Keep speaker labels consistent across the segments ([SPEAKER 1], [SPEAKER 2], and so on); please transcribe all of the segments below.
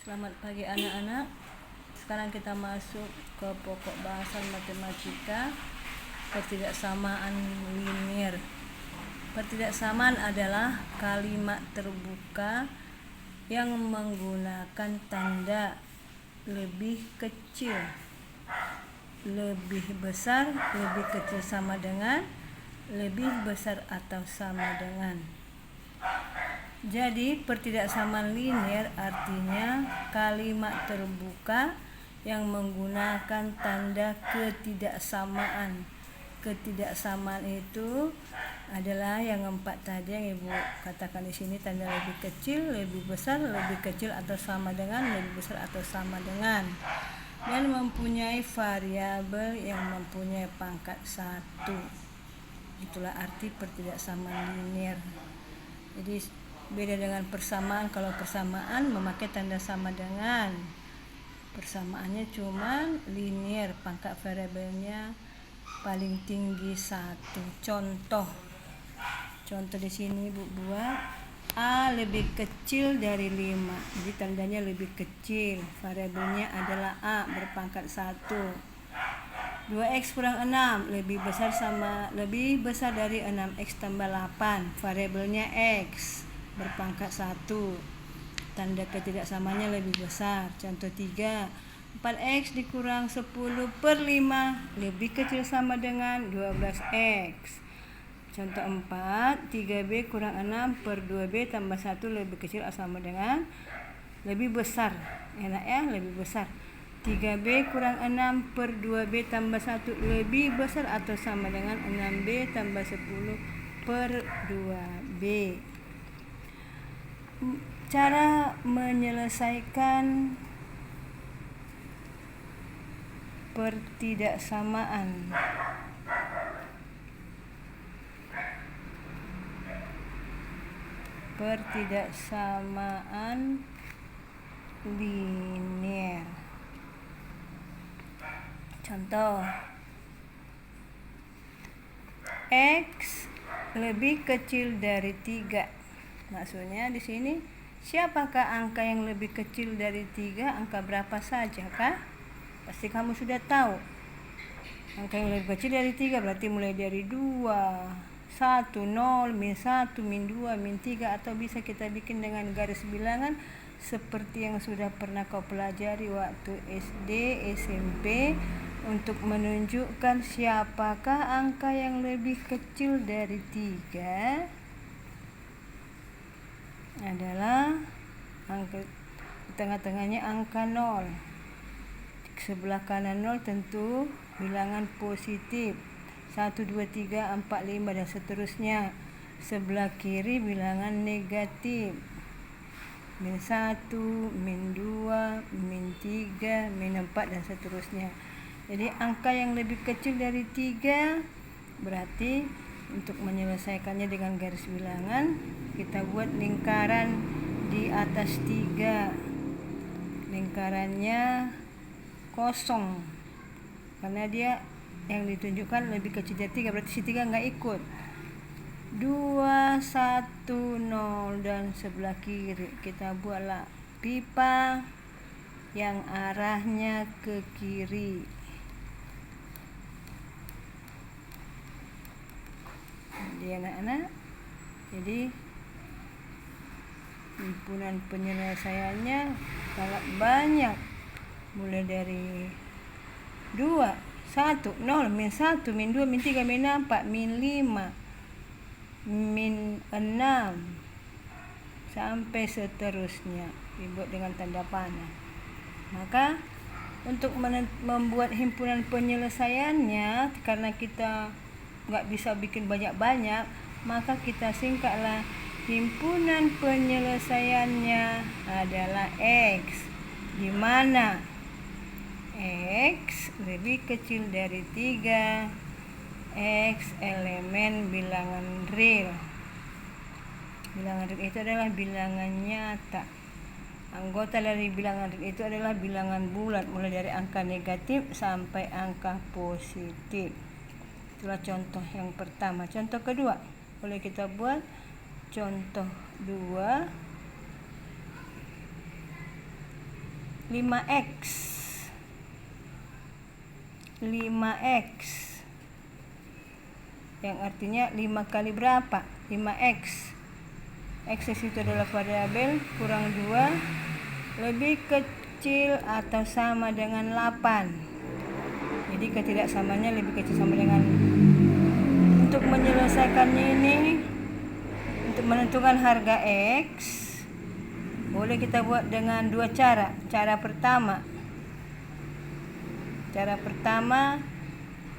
[SPEAKER 1] Selamat pagi anak-anak. Sekarang kita masuk ke pokok bahasan matematika, pertidaksamaan linier. Pertidaksamaan adalah kalimat terbuka yang menggunakan tanda lebih kecil, lebih besar, lebih kecil sama dengan, lebih besar atau sama dengan. Jadi pertidaksamaan linier artinya kalimat terbuka yang menggunakan tanda ketidaksamaan. Ketidaksamaan itu adalah yang 4 tadi yang Ibu katakan di sini, tanda lebih kecil, lebih besar, lebih kecil atau sama dengan, lebih besar atau sama dengan, dan mempunyai variabel yang mempunyai pangkat 1. Itulah arti pertidaksamaan linier. Jadi beda dengan persamaan. Kalau persamaan memakai tanda sama dengan, persamaannya cuma linier, pangkat variabelnya paling tinggi 1. Contoh di sini Bu buat A lebih kecil dari 5. Jadi tandanya lebih kecil, variabelnya adalah A berpangkat 1. 2x kurang 6 lebih besar dari 6x tambah 8, variabelnya x berpangkat 1. Tanda ketidaksamanya lebih besar. Contoh 3, 4x dikurang 10 per 5 lebih kecil sama dengan 12x. Contoh 4, 3b kurang 6 per 2b tambah 1 lebih kecil atau sama dengan, lebih besar. Enak ya, lebih besar. 3b kurang 6 per 2b tambah 1 lebih besar atau sama dengan 6b tambah 10 per 2b. Cara menyelesaikan pertidaksamaan. Pertidaksamaan linier. Contoh, x lebih kecil dari 3. Maksudnya di sini, siapakah angka yang lebih kecil dari 3? Angka berapa saja kah? Pasti kamu sudah tahu. Angka yang lebih kecil dari 3 berarti mulai dari 2, 1, 0, min 1, min 2, min 3, atau bisa kita bikin dengan garis bilangan seperti yang sudah pernah kau pelajari waktu SD, SMP, untuk menunjukkan siapakah angka yang lebih kecil dari 3 adalah angka di tengah-tengahnya angka 0. Sebelah kanan 0 tentu bilangan positif, 1, 2, 3, 4, 5 dan seterusnya. Sebelah kiri bilangan negatif, min 1, min 2, min 3, min 4 dan seterusnya. Jadi angka yang lebih kecil dari 3 berarti untuk menyelesaikannya dengan garis bilangan, kita buat lingkaran di atas 3. Lingkarannya kosong karena dia yang ditunjukkan lebih kecil dari 3, berarti si 3 nggak ikut. 2, 1, 0 dan sebelah kiri kita buatlah pipa yang arahnya ke kiri. Jadi anak-anak, jadi himpunan penyelesaiannya sangat banyak, mulai dari 2, 1, 0, min 1, min 2, min 3, min 4, min 5, min 6 sampai seterusnya, dibuat dengan tanda panah. Maka untuk membuat himpunan penyelesaiannya, karena kita nggak bisa bikin banyak-banyak, maka kita singkatlah himpunan penyelesaiannya adalah x, di mana x lebih kecil dari 3, x elemen bilangan real. Bilangan real itu adalah bilangan nyata. Anggota dari bilangan real itu adalah bilangan bulat, mulai dari angka negatif sampai angka positif. Itulah contoh yang pertama. Contoh kedua, boleh kita buat contoh 2. 5x. 5x yang artinya 5 kali berapa? 5x. X itu adalah variabel, kurang 2 lebih kecil atau sama dengan 8. Jadi ketidaksamaannya lebih kecil sama dengan. Untuk menyelesaikannya ini, untuk menentukan harga X, boleh kita buat dengan dua cara. Cara pertama,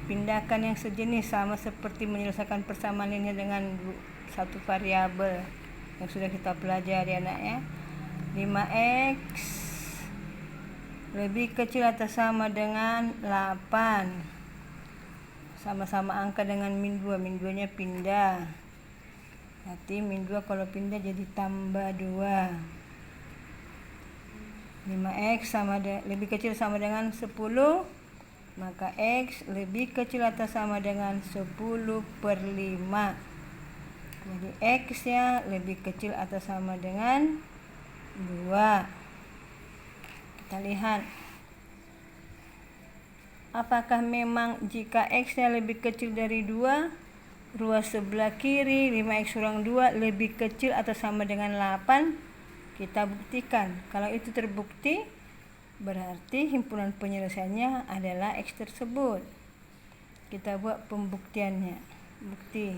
[SPEAKER 1] pindahkan yang sejenis, sama seperti menyelesaikan persamaan linear dengan satu variabel yang sudah kita pelajari anak ya. 5x lebih kecil atau sama dengan 8. Sama-sama angka dengan min 2. Min 2 nya pindah. Berarti min 2 kalau pindah jadi tambah 2. 5x lebih kecil sama dengan 10. Maka X lebih kecil atau sama dengan 10/5. Jadi X nya lebih kecil atau sama dengan 2. Kita lihat. Apakah memang jika X nya lebih kecil dari 2, ruas sebelah kiri 5x kurang 2 lebih kecil atau sama dengan 8? Kita buktikan. Kalau itu terbukti, berarti himpunan penyelesaiannya adalah X tersebut. Kita buat pembuktiannya. Bukti.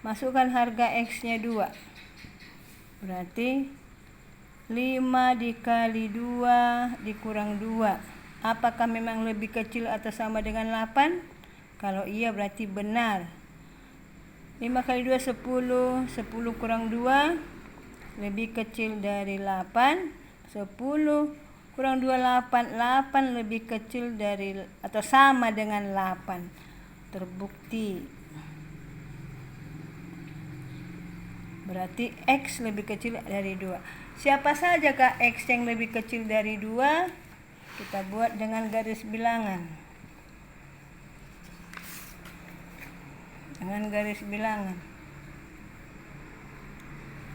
[SPEAKER 1] Masukkan harga X-nya 2. Berarti 5 dikali 2 dikurang 2. Apakah memang lebih kecil atau sama dengan 8? Kalau iya berarti benar. 5 kali 2 10. 10 kurang 2 lebih kecil dari 8. 10 kurang 2 8. 8 lebih kecil dari atau sama dengan 8. Terbukti. Berarti X lebih kecil dari 2. Siapa sajakah X yang lebih kecil dari 2? Kita buat dengan garis bilangan.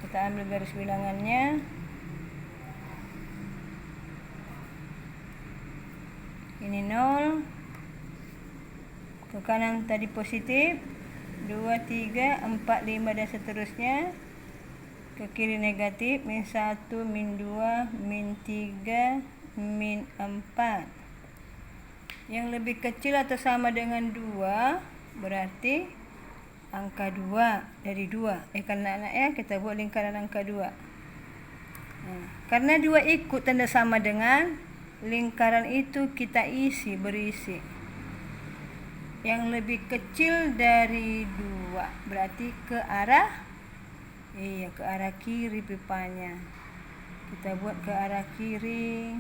[SPEAKER 1] Kita ambil garis bilangannya. Ini 0. Ke kanan tadi positif. 2, 3, 4, 5 dan seterusnya. Ke kiri negatif. Min 1, min 2, min 3, min 4. Yang lebih kecil atau sama dengan 2 berarti angka 2 dari 2. Karena anak ya, kita buat lingkaran angka 2. Karena 2 ikut tanda sama dengan, lingkaran itu kita berisi. Yang lebih kecil dari 2 berarti ke arah kiri pipanya. Kita buat ke arah kiri.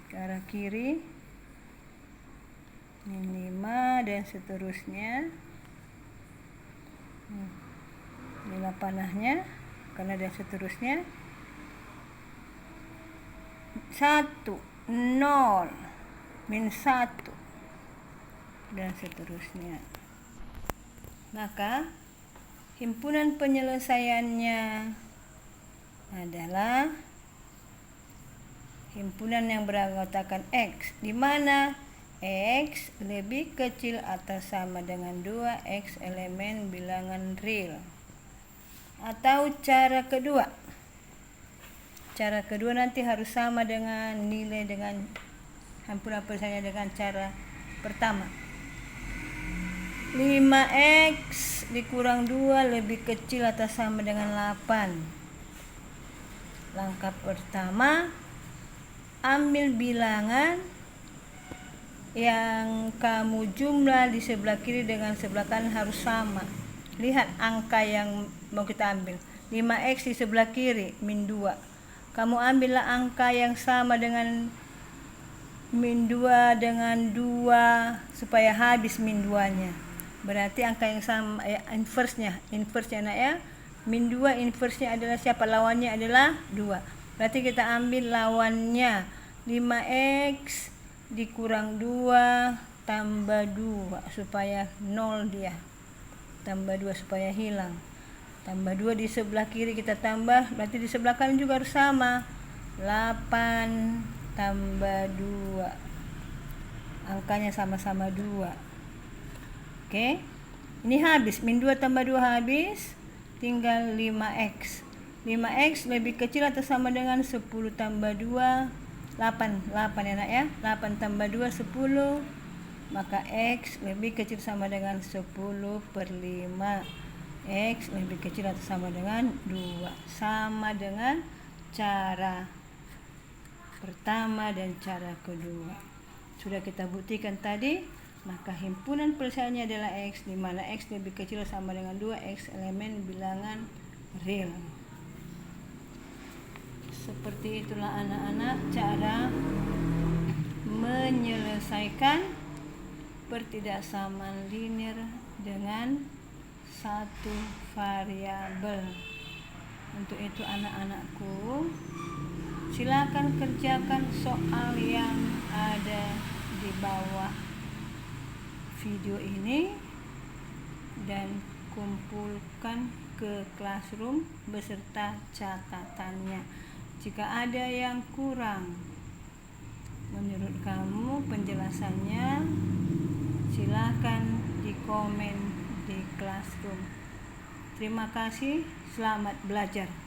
[SPEAKER 1] Ke arah kiri. Ini 5 dan seterusnya. Inilah panahnya, karena dan seterusnya. 1, 0, min 1 dan seterusnya. Maka himpunan penyelesaiannya adalah himpunan yang beranggotakan X, di mana X lebih kecil atau sama dengan 2 X elemen bilangan real. Atau cara kedua nanti harus sama dengan nilai dengan himpunan penyelesaiannya dengan cara pertama. 5x dikurang 2 lebih kecil atau sama dengan 8. Langkah pertama, ambil bilangan yang kamu jumlah di sebelah kiri dengan sebelah kanan harus sama. Lihat angka yang mau kita ambil. 5x di sebelah kiri, min 2. Kamu ambillah angka yang sama dengan min 2 dengan 2 supaya habis min 2-nya. Berarti angka yang sama inverse-nya nak ya. Min 2 inverse-nya adalah siapa? Lawannya adalah 2. Berarti kita ambil lawannya 5x dikurang 2 tambah 2 supaya 0 dia. tambah 2 supaya hilang. Tambah 2 di sebelah kiri kita tambah, berarti di sebelah kanan juga harus sama. 8 tambah 2. Angkanya sama-sama 2. Oke. Ini habis, min 2 tambah 2 habis, tinggal 5x. 5x lebih kecil atau sama dengan 10 tambah 2, 8 ya nak ya. 8 tambah 2 10, maka x lebih kecil sama dengan 10 per 5. X lebih kecil atau sama dengan 2. Sama dengan cara pertama dan cara kedua. Sudah kita buktikan tadi, maka himpunan penyelesaiannya adalah x, di mana x lebih kecil atau sama dengan 2, x elemen bilangan real. Seperti itulah anak-anak cara menyelesaikan pertidaksamaan linear dengan satu variabel. Untuk itu anak-anakku, silakan kerjakan soal yang ada di bawah video ini dan kumpulkan ke Classroom beserta catatannya. Jika ada yang kurang menurut kamu penjelasannya, silakan di komen di Classroom. Terima kasih, selamat belajar.